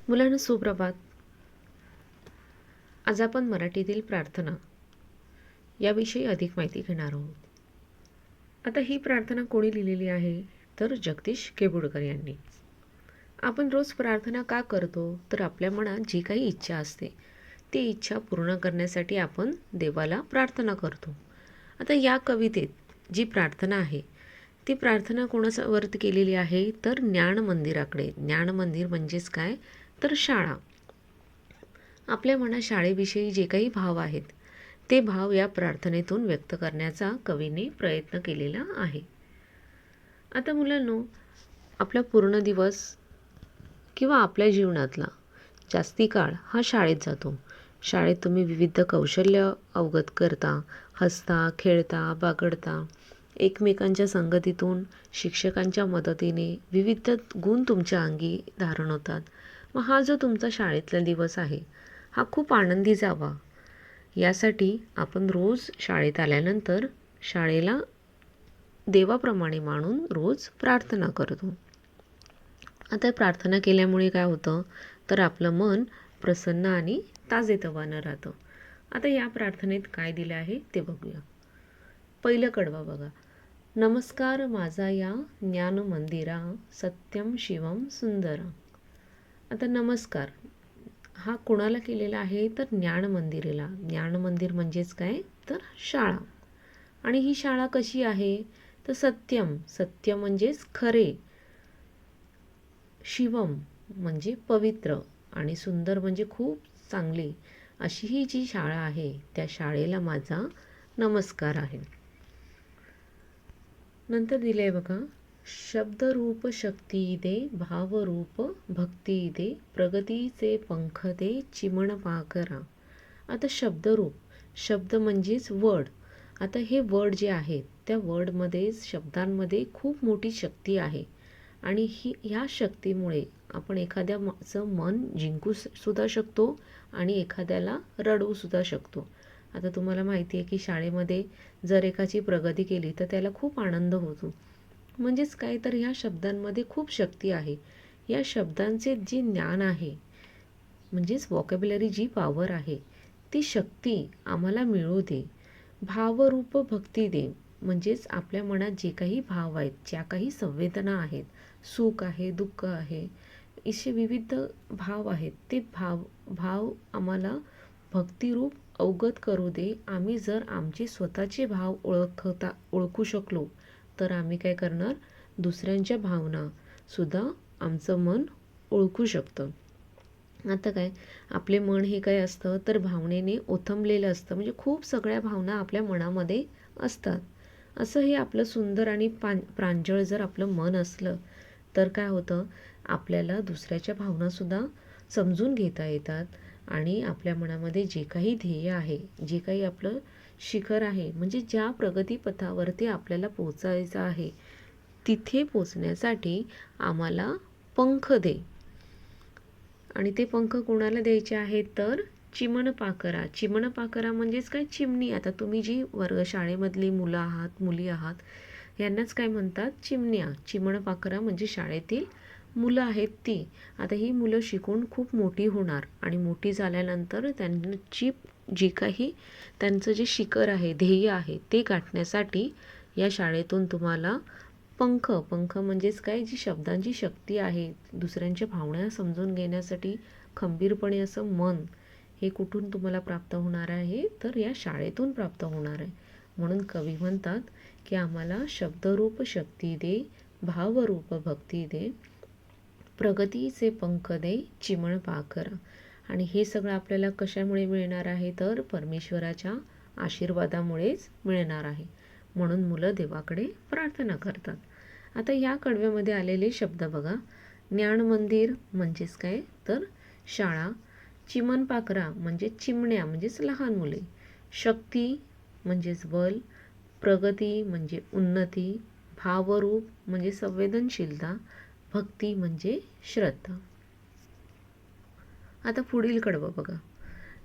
मुलांनो सुप्रभात. आज आपण मराठीतील प्रार्थना याविषयी अधिक माहिती घेणार आहोत. आता ही प्रार्थना कोणी लिहिलेली आहे तर जगदीश केबुडकर यांनी. आपण रोज प्रार्थना का करतो तर आपल्या मनात जी काही इच्छा असते ती इच्छा पूर्ण करण्यासाठी आपण देवाला प्रार्थना करतो. आता या कवितेत जी प्रार्थना आहे ती प्रार्थना कोणावरती केलेली आहे तर ज्ञान मंदिराकडे. ज्ञान मंदिर म्हणजेच काय तर शाळा. आपल्या मनात शाळेविषयी जे काही भाव आहेत ते भाव या प्रार्थनेतून व्यक्त करण्याचा कवीने प्रयत्न केलेला आहे. आता मुलांनो, आपला पूर्ण दिवस किंवा आपल्या जीवनातला जास्ती काळ हा शाळेत जातो. शाळेत तुम्ही विविध कौशल्य अवगत करता, हसता, खेळता, बागडता. एकमेकांच्या संगतीतून, शिक्षकांच्या मदतीने विविध गुण तुमच्या अंगी धारण होतात. मग हा जो तुमचा शाळेतला दिवस आहे हा खूप आनंदी जावा यासाठी आपण रोज शाळेत आल्यानंतर शाळेला देवाप्रमाणे मानून रोज प्रार्थना करतो. आता प्रार्थना केल्यामुळे काय होतं तर आपलं मन प्रसन्न आणि ताजेतवानं राहतं. आता या प्रार्थनेत काय दिलं आहे ते बघूया. पहिलं कडवं बघा. नमस्कार माझा या ज्ञान मंदिरा, सत्यम शिवम सुंदरा. आता नमस्कार हा कोणाला केलेला आहे तर ज्ञान मंदिरेला. ज्ञान मंदिर म्हणजेच काय तर शाळा. आणि ही शाळा कशी आहे तर सत्यम. सत्य म्हणजेच खरे, शिवम म्हणजे पवित्र आणि सुंदर म्हणजे खूप चांगली अशी ही जी शाळा आहे त्या शाळेला माझा नमस्कार आहे. नंतर दिले आहे बघा. शब्दरूप शक्ती दे, भावरूप भक्ती दे, प्रगतीचे पंख दे, चिमण पाखरा. आता शब्दरूप, शब्द म्हणजेच वर्ड. आता हे वर्ड जे आहेत त्या वर्डमध्ये, शब्दांमध्ये खूप मोठी शक्ती आहे आणि ह्या शक्तीमुळे आपण एखाद्याचं मन जिंकू सुद्धा शकतो आणि एखाद्याला रडवू सुद्धा शकतो. आता तुम्हाला माहिती आहे की शाळेमध्ये जर एकाची प्रगती केली तर त्याला खूप आनंद होतो. म्हणजेच काय तर ह्या शब्दांमध्ये खूप शक्ती आहे. या शब्दांचे जे ज्ञान आहे म्हणजेच वॉकॅब्युलरी जी पॉवर आहे ती शक्ती आम्हाला मिळू दे. भावरूप भक्ती दे म्हणजेच आपल्या मनात जे काही भाव आहेत, ज्या काही संवेदना आहेत, सुख आहे, दुःख आहे, असे विविध भाव आहेत, ते भाव आम्हाला भक्तिरूप अवगत करू दे. आम्ही जर आमचे स्वतःचे भाव ओळखू शकलो तर आम्ही काय करणार, दुसऱ्यांच्या भावना सुद्धा आमचं मन ओळखू शकतं. आता काय आपले मन हे काय असतं तर भावनेने ओथंबलेलं असतं. म्हणजे खूप सगळ्या भावना आपल्या मनामध्ये असतात. असं हे आपलं सुंदर आणि प्रांजळ जर आपलं मन असलं तर काय होतं, आपल्याला दुसऱ्याच्या भावनासुद्धा समजून घेता येतात आणि आपल्या मनामध्ये जे काही ध्येय आहे, जे काही आपलं शिखर आहे, म्हणजे ज्या प्रगतीपथावरती आपल्याला पोचायचं आहे तिथे पोचण्यासाठी आम्हाला पंख दे. आणि ते पंख कोणाला द्यायचे आहेत तर चिमण पाखरा. चिमण पाखरा म्हणजेच काय चिमणी. आता तुम्ही जी शाळेमधली मुलं आहात, मुली आहात यांनाच काय म्हणतात चिमण्या. चिमण पाखरा म्हणजे शाळेतील मुलं आहेत ती. आता ही मुलं शिकून खूप मोठी होणार आणि मोठी झाल्यानंतर त्यांची जी काही त्यांचं जे शिखर आहे, ध्येय आहे ते गाठण्यासाठी या शाळेतून तुम्हाला पंख म्हणजेच काय जी शब्दांची शक्ती आहे, दुसऱ्यांच्या भावना समजून घेण्यासाठी खंबीरपणे असं मन, हे कुठून तुम्हाला प्राप्त होणार आहे तर या शाळेतून प्राप्त होणार आहे. म्हणून कवी म्हणतात की आम्हाला शब्दरूप शक्ती दे, भावरूप भक्ती दे, प्रगतीचे पंख दे, चिमण पाखरा. आणि हे सगळं आपल्याला कशामुळे मिळणार आहे तर परमेश्वराच्या आशीर्वादामुळेच मिळणार आहे. म्हणून मुलं देवाकडे प्रार्थना करतात. आता या कडव्यामध्ये आलेले शब्द बघा. ज्ञान मंदिर म्हणजेच काय तर शाळा, चिमण पाखरा म्हणजे चिमण्या म्हणजेच लहान मुले, शक्ती म्हणजेच बल, प्रगती म्हणजे उन्नती, भावरूप म्हणजे संवेदनशीलता, भक्ती म्हणजे श्रद्धा. आता पुढील कडवं बघा.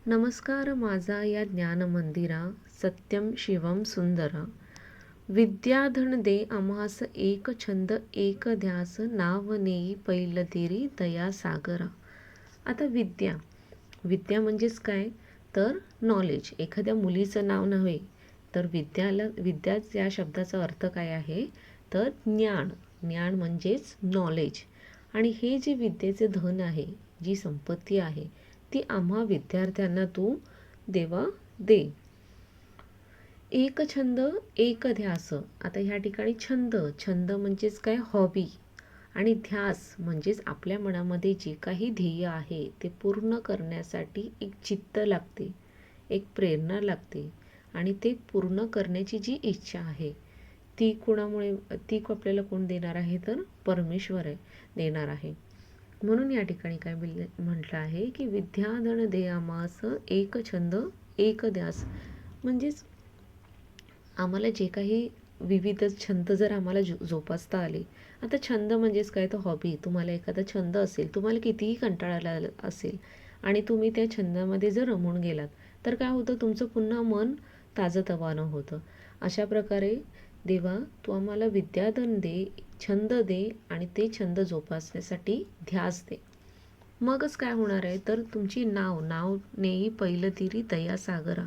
नमस्कार माझा या ज्ञान मंदिरा, सत्यम शिवम सुंदरा, विद्याधन दे आम्हास एक छंद एक ध्यास, नाव नेई पैलतीरी दया सागरा. आता विद्या, विद्या म्हणजेच काय, तर नॉलेज. एखाद्या मुलीचं नाव नव्हे, तर विद्या या शब्दाचा अर्थ काय आहे, तर ज्ञान. ज्ञान म्हणजेच नॉलेज. आणि हे जे विद्येचे धन आहे, जी संपत्ती आहे, ती आम्हा विद्यार्थ्यांना तू देवा दे. एक छंद एक ध्यास. आता ह्या ठिकाणी छंद, छंद म्हणजेच काय, हॉबी. आणि ध्यास म्हणजेच आपल्या मनामध्ये जे काही ध्येय आहे ते पूर्ण करण्यासाठी एक चित्त लागते, एक प्रेरणा लागते. आणि ते पूर्ण करण्याची जी इच्छा आहे ती कोणामुळे, ती आपल्याला कोण देणार आहे, तर परमेश्वर आहे, देणार आहे. म्हणून या ठिकाणी काय म्हटलं आहे की विद्याधन दे आम्हास एक छंद एक ध्यास. म्हणजेच आम्हाला जे काही विविध छंद जर आम्हाला जोपासता आले. आता छंद म्हणजेच काय, तर हॉबी. तुम्हाला एखादा छंद असेल, तुम्हाला कितीही कंटाळा आला असेल आणि तुम्ही त्या छंदामध्ये जर रमून गेलात, तर काय होतं, तुमचं पुन्हा मन ताजंतवानं होतं. अशा प्रकारे देवा तू आम्हाला विद्याधन दे, छंद दे आणि ते छंद जोपासण्यासाठी ध्यास दे. मगच काय होणार आहे, तर तुमची नाव नेई पहिलं तिरी दया सागरा.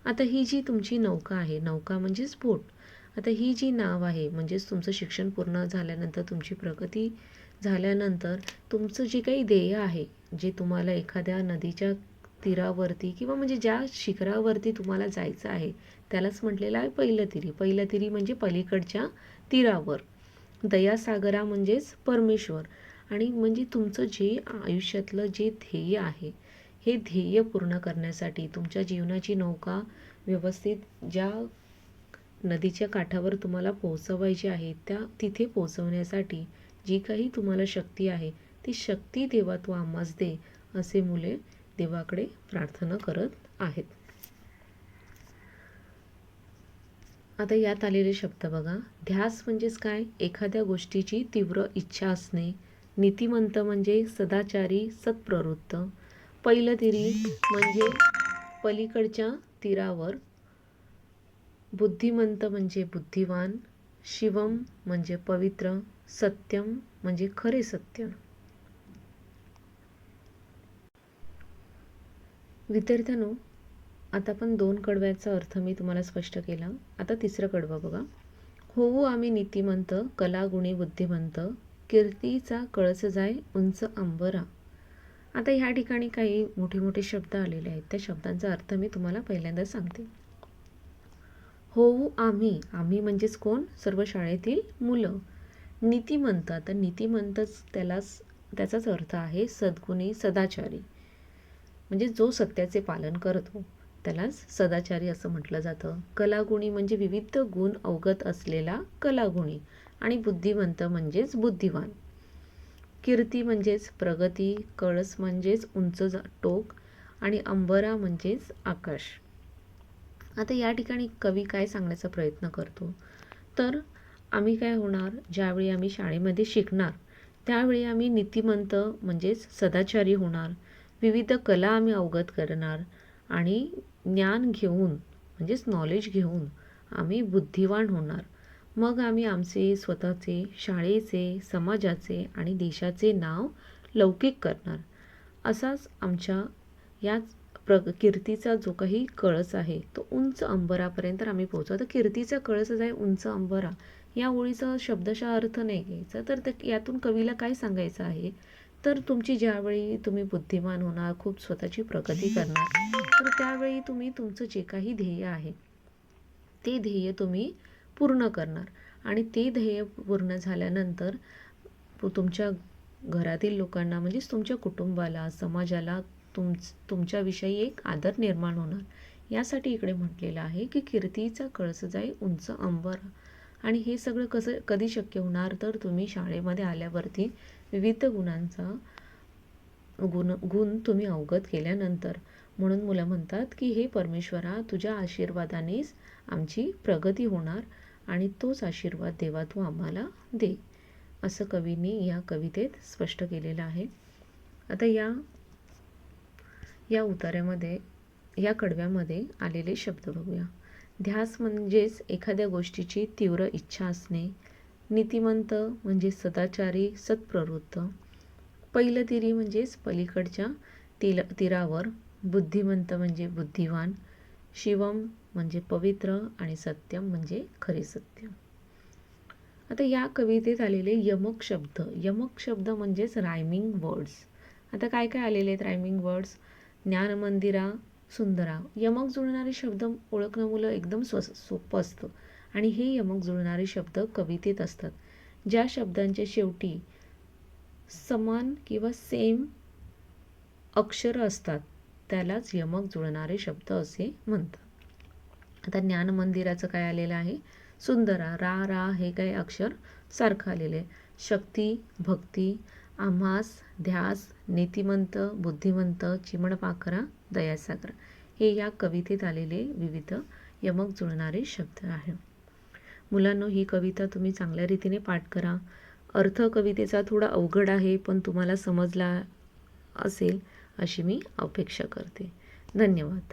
आता ही जी तुमची नौका आहे, नौका म्हणजेच बोट. आता ही जी नाव आहे, म्हणजेच तुमचं शिक्षण पूर्ण झाल्यानंतर, तुमची प्रगती झाल्यानंतर, तुमचं जे काही ध्येय आहे, जे तुम्हाला एखाद्या नदीच्या तीरावरती किंवा म्हणजे ज्या शिखरावरती तुम्हाला जायचं आहे, त्यालाच म्हटलेलं आहे पहिलं तिरी. पहिलं तिरी म्हणजे पलीकडच्या तीरावर. दयासागरा म्हणजेच परमेश्वर. आणि म्हणजे तुमचं जे आयुष्यातलं जे ध्येय आहे, हे ध्येय पूर्ण करण्यासाठी तुमच्या जीवनाची नौका व्यवस्थित ज्या नदीच्या काठावर तुम्हाला पोहोचवायची आहे, त्या तिथे पोहोचवण्यासाठी जी काही तुम्हाला शक्ती आहे, ती शक्ती देवा तू आम्हास दे, असे मुले देवाकडे प्रार्थना करत आहेत. आता यात आलेले शब्द बघा. ध्यास म्हणजेच काय, एखाद्या गोष्टीची तीव्र इच्छा असणे. नीतिमंत म्हणजे सदाचारी, सत्प्रवृत्त. पहिलं तिरी म्हणजे पलीकडच्या तीरावर. बुद्धिमंत म्हणजे बुद्धिवान. शिवम म्हणजे पवित्र. सत्यम म्हणजे खरे सत्य. विद्यार्थ्यांनो, आता पण 2 कडव्याचा अर्थ मी तुम्हाला स्पष्ट केला. आता तिसरं कडवं बघा. होऊ आम्ही नीतिमंत, कलागुणी बुद्धिमंत, कीर्तीचा कळस जाय उंच अंबरा. आता ह्या ठिकाणी काही मोठे मोठे शब्द आलेले आहेत. त्या शब्दांचा अर्थ मी तुम्हाला पहिल्यांदा सांगते. होऊ आम्ही, आम्ही म्हणजेच कोण, सर्व शाळेतील मुलं. नीतिमंत, आता नीतिमंतच त्याचाच अर्थ आहे सद्गुणी, सदाचारी. म्हणजे जो सत्याचे पालन करतो त्यालाच सदाचारी असं म्हटलं जातं. कलागुणी म्हणजे विविध गुण अवगत असलेला कलागुणी. आणि बुद्धिमंत म्हणजेच बुद्धिवान. कीर्ती म्हणजेच प्रगती. कळस म्हणजेच उंच टोक. आणि अंबरा म्हणजेच आकाश. आता या ठिकाणी कवी काय सांगण्याचा प्रयत्न करतो, तर आम्ही काय होणार, ज्यावेळी आम्ही शाळेमध्ये शिकणार त्यावेळी आम्ही नीतिमंत म्हणजेच सदाचारी होणार. विविध कला आम्ही अवगत करणार. आणि ज्ञान घेऊन म्हणजेच नॉलेज घेऊन आम्ही बुद्धिवान होणार. मग आम्ही आमचे स्वतःचे, शाळेचे, समाजाचे आणि देशाचे नाव लौकिक करणार. असाच आमच्या या कीर्तीचा जो काही कळस आहे तो उंच अंबरापर्यंत आम्ही पोहोचू. तर कीर्तीचा कळस आहे उंच अंबरा, या ओळीचा शब्दशः अर्थ नाही घ्यायचा. तर यातून कवीला काय सांगायचं आहे, तर तुमची ज्यावेळी तुम्ही बुद्धिमान होणार, खूप स्वतःची प्रगती करणार, तर त्यावेळी तुम्ही तुमचं जे काही ध्येय आहे ते ध्येय तुम्ही पूर्ण करणार. आणि ते ध्येय पूर्ण झाल्यानंतर तुमच्या घरातील लोकांना म्हणजेच तुमच्या कुटुंबाला, समाजाला तुमच्याविषयी एक आदर निर्माण होणार. यासाठी इकडे म्हटलेलं आहे की कीर्तीचा कळस जाई उंच अंबरा. आणि हे सगळं कधी शक्य होणार, तर तुम्ही शाळेमध्ये आल्यावरती विविध गुणांचा गुण तुम्ही अवगत केल्यानंतर. म्हणून मुलं म्हणतात की हे परमेश्वरा, तुझ्या आशीर्वादानेच आमची प्रगती होणार आणि तोच आशीर्वाद देवा तू आम्हाला दे, असं कवींनी या कवितेत स्पष्ट केलेलं आहे. आता या उतार्यामध्ये, या कडव्यामध्ये आलेले शब्द बघूया. ध्यास म्हणजेच एखाद्या गोष्टीची तीव्र इच्छा असणे. नीतिमंत म्हणजे सदाचारी, सत्प्रवृत्त. पहिलं तिरी म्हणजेच पलीकडच्या तीरावर, बुद्धिमंत म्हणजे बुद्धिवान, शिवम म्हणजे पवित्र आणि सत्यम म्हणजे खरे सत्य. आता या कवितेत आलेले यमक शब्द म्हणजेच रायमिंग वर्ड्स. आता काय काय आलेले आहेत रायमिंग वर्ड्स? ज्ञानमंदिरा, सुंदरा. यमक जुळणारे शब्द ओळखणं मुलं एकदम सोपं असतं आणि हे यमक जुळणारे शब्द कवितेत असतात. ज्या शब्दांच्या शेवटी समान किंवा सेम अक्षरं असतात त्यालाच यमक जुळणारे शब्द असे म्हणतात. आता ज्ञानमंदिराचं काय आलेलं आहे? सुंदरा. रा हे काय अक्षर सारखं आलेलं आहे. शक्ती, भक्ती, आम्हास, ध्यास, नीतिमंत, बुद्धिमंत, चिमणपाखरा, दयासागर हे या कवितेत आलेले विविध यमक जुळणारे शब्द आहे. मुलांनो, ही कविता तुम्ही चांगल्या रीतीने पाठ करा. अर्थ कवितेचा थोडा अवघड आहे, पण तुम्हाला समजला असेल अशी मी अपेक्षा करते. धन्यवाद.